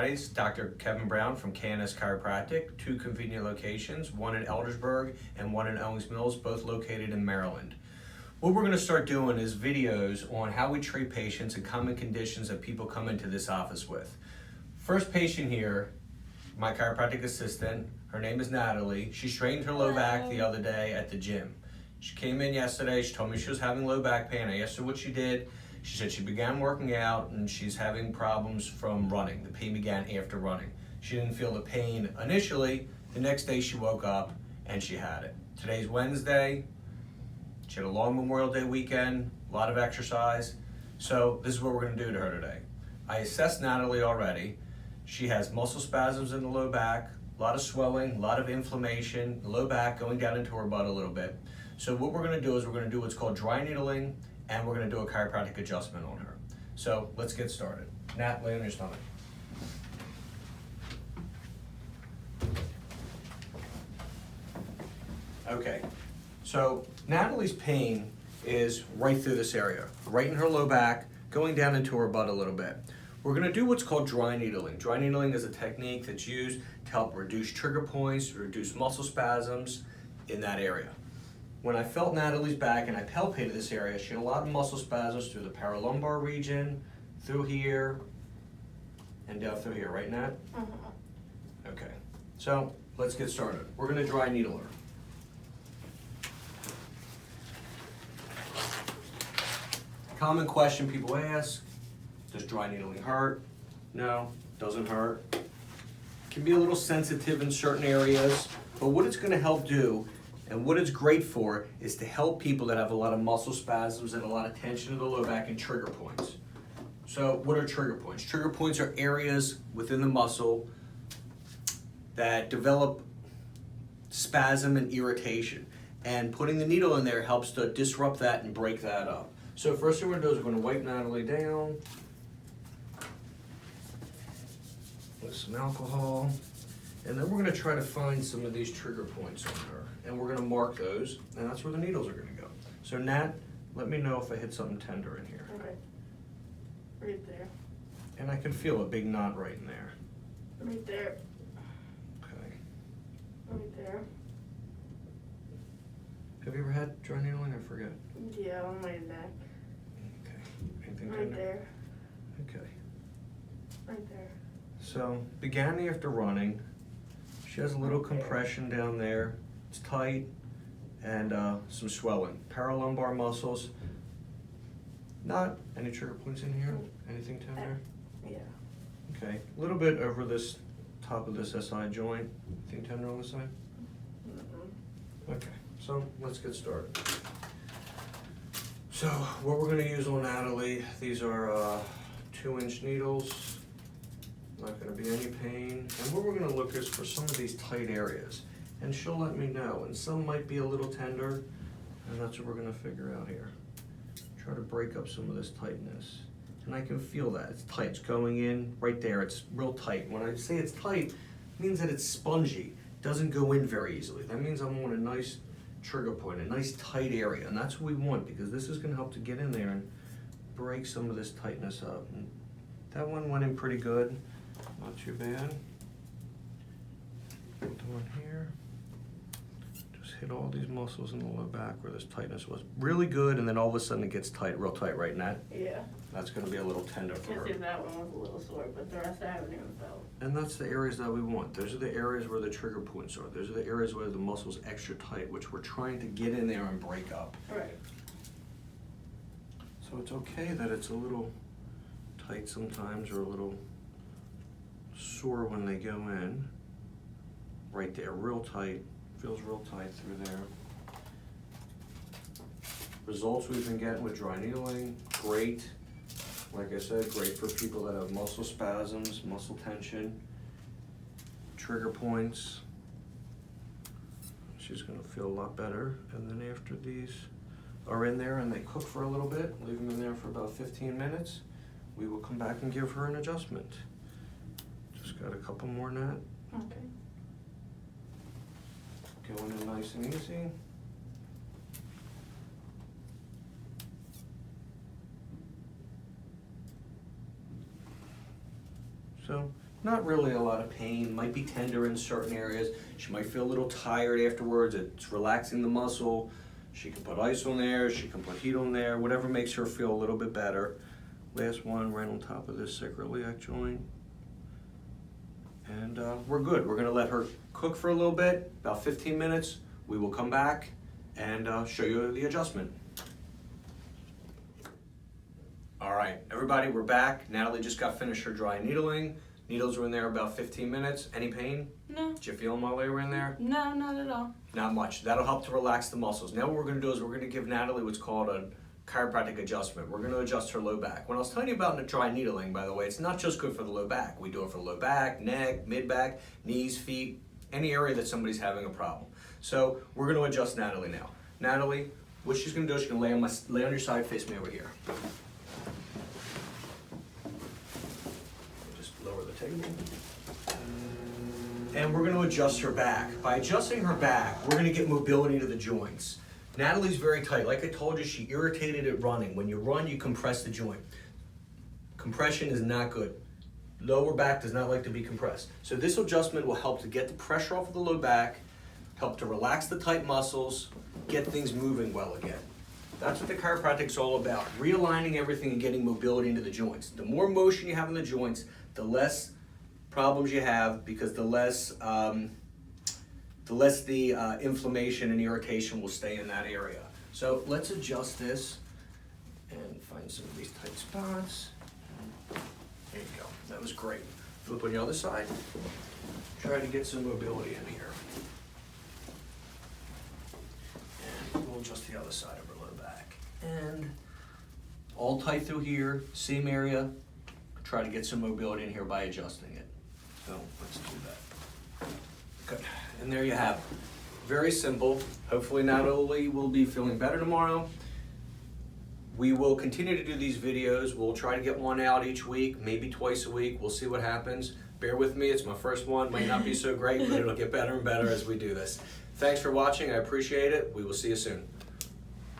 guys, Dr. Kevin Brown from K S Chiropractic, 2 convenient locations, one in Eldersburg and one in Owings Mills, both located in Maryland. What we're going to start doing is videos on how we treat patients and common conditions that people come into this office with. First patient here, my chiropractic assistant, her name is Natalie. She straightened her low back the other day at the gym. She came in yesterday, she told me she was having low back pain. I asked her what she did. She said she began working out and she's having problems from running. The pain began after running. She didn't feel the pain initially. The next day she woke up and she had it. Today's Wednesday. She had a long Memorial Day weekend, a lot of exercise. So this is what we're gonna do to her today. I assessed Natalie already. She has muscle spasms in the low back, a lot of swelling, a lot of inflammation, the low back going down into her butt a little bit. So what we're gonna do is we're gonna do what's called dry needling, and we're gonna do a chiropractic adjustment on her. So let's get started. Nat, lay on your stomach. Okay, so Natalie's pain is right through this area, right in her low back, going down into her butt a little bit. We're gonna do what's called dry needling. Dry needling is a technique that's used to help reduce trigger points, reduce muscle spasms in that area. When I felt Natalie's back and I palpated this area, she had a lot of muscle spasms through the paralumbar region, through here, and down through here, right, Nat? Okay, so let's get started. We're gonna dry needle her. Common question people ask, does dry needling hurt? No, doesn't hurt. Can be a little sensitive in certain areas, but what it's gonna help do and what it's great for is to help people that have a lot of muscle spasms and a lot of tension in the low back and trigger points. So what are trigger points? Trigger points are areas within the muscle that develop spasm and irritation. And putting the needle in there helps to disrupt that and break that up. So first thing we're gonna do is we're gonna wipe Natalie down with some alcohol. And then we're gonna try to find some of these trigger points on her. And we're gonna mark those, and that's where the needles are gonna go. So Nat, let me know if I hit something tender in here. Okay. Right there. And I can feel a big knot right in there. Right there. Okay. Right there. Have you ever had dry needling? I forget. Yeah, on my neck. Okay. Anything Right tender? there. Okay. Right there. So, began after running. She has a little compression down there. It's tight and some swelling. Paralumbar muscles. Not any trigger points in here? Anything tender? Yeah. Okay. A little bit over this top of this SI joint. Anything tender on the side? Okay. So, let's get started. So, what we're going to use on Natalie, these are 2-inch needles. Not going to be any pain. And what we're going to look is for some of these tight areas. And she'll let me know. And some might be a little tender. And that's what we're going to figure out here. Try to break up some of this tightness. And I can feel that. It's tight. It's going in right there. It's real tight. When I say it's tight, it means that it's spongy. It doesn't go in very easily. That means I'm on a nice trigger point, a nice tight area. And that's what we want because this is going to help to get in there and break some of this tightness up. And that one went in pretty good. Not too bad. The one here. Just hit all these muscles in the low back where this tightness was. Really good, and then all of a sudden it gets tight, real tight, right, Nat? Yeah. That's going to be a little tender for her. I see that one was a little sore, but the rest I haven't even felt. And that's the areas that we want. Those are the areas where the trigger points are. Those are the areas where the muscle's extra tight, which we're trying to get in there and break up. Right. So it's okay that it's a little tight sometimes or a little sore when they go in. Right there, real tight. Feels real tight through there. Results we've been getting with dry needling, great. Like I said, great for people that have muscle spasms, muscle tension, trigger points. She's gonna feel a lot better. And then after these are in there and they cook for a little bit, leave them in there for about 15 minutes, we will come back and give her an adjustment. Just got a couple more, Nat. Okay. Going in nice and easy. So not really a lot of pain, might be tender in certain areas. She might feel a little tired afterwards. It's relaxing the muscle. She can put ice on there, she can put heat on there, whatever makes her feel a little bit better. Last one right on top of this sacroiliac joint. And we're good. We're gonna let her cook for a little bit, about 15 minutes. We will come back and show you the adjustment. All right, everybody, we're back. Natalie just got finished her dry needling. Needles were in there about 15 minutes. Any pain? No. Did you feel them while they were in there? No, not at all. Not much. That'll help to relax the muscles. Now what we're gonna do is we're gonna give Natalie what's called a chiropractic adjustment. We're gonna adjust her low back. When I was telling you about dry needling, by the way, it's not just good for the low back. We do it for the low back, neck, mid-back, knees, feet, any area that somebody's having a problem. So we're gonna adjust Natalie now. Natalie, what she's gonna do is she's gonna lay on your side, face me over here. Just lower the table. And we're gonna adjust her back. By adjusting her back, we're gonna get mobility to the joints. Natalie's very tight. Like I told you, she irritated at running. When you run, you compress the joint. Compression is not good. Lower back does not like to be compressed. So this adjustment will help to get the pressure off of the low back, help to relax the tight muscles, get things moving well again. That's what the chiropractic's all about, realigning everything and getting mobility into the joints. The more motion you have in the joints, the less problems you have, because the less the inflammation and irritation will stay in that area. So let's adjust this and find some of these tight spots. There you go, that was great. Flip on the other side. Try to get some mobility in here. And we'll adjust the other side of her low back. And all tight through here, same area. Try to get some mobility in here by adjusting it. So let's do that. Good, and there you have it. Very simple. Hopefully Natalie will be feeling better tomorrow. We will continue to do these videos. We'll try to get one out each week, maybe twice a week. We'll see what happens. Bear with me, it's my first one. Might not be so great, but it'll get better and better as we do this. Thanks for watching, I appreciate it. We will see you soon.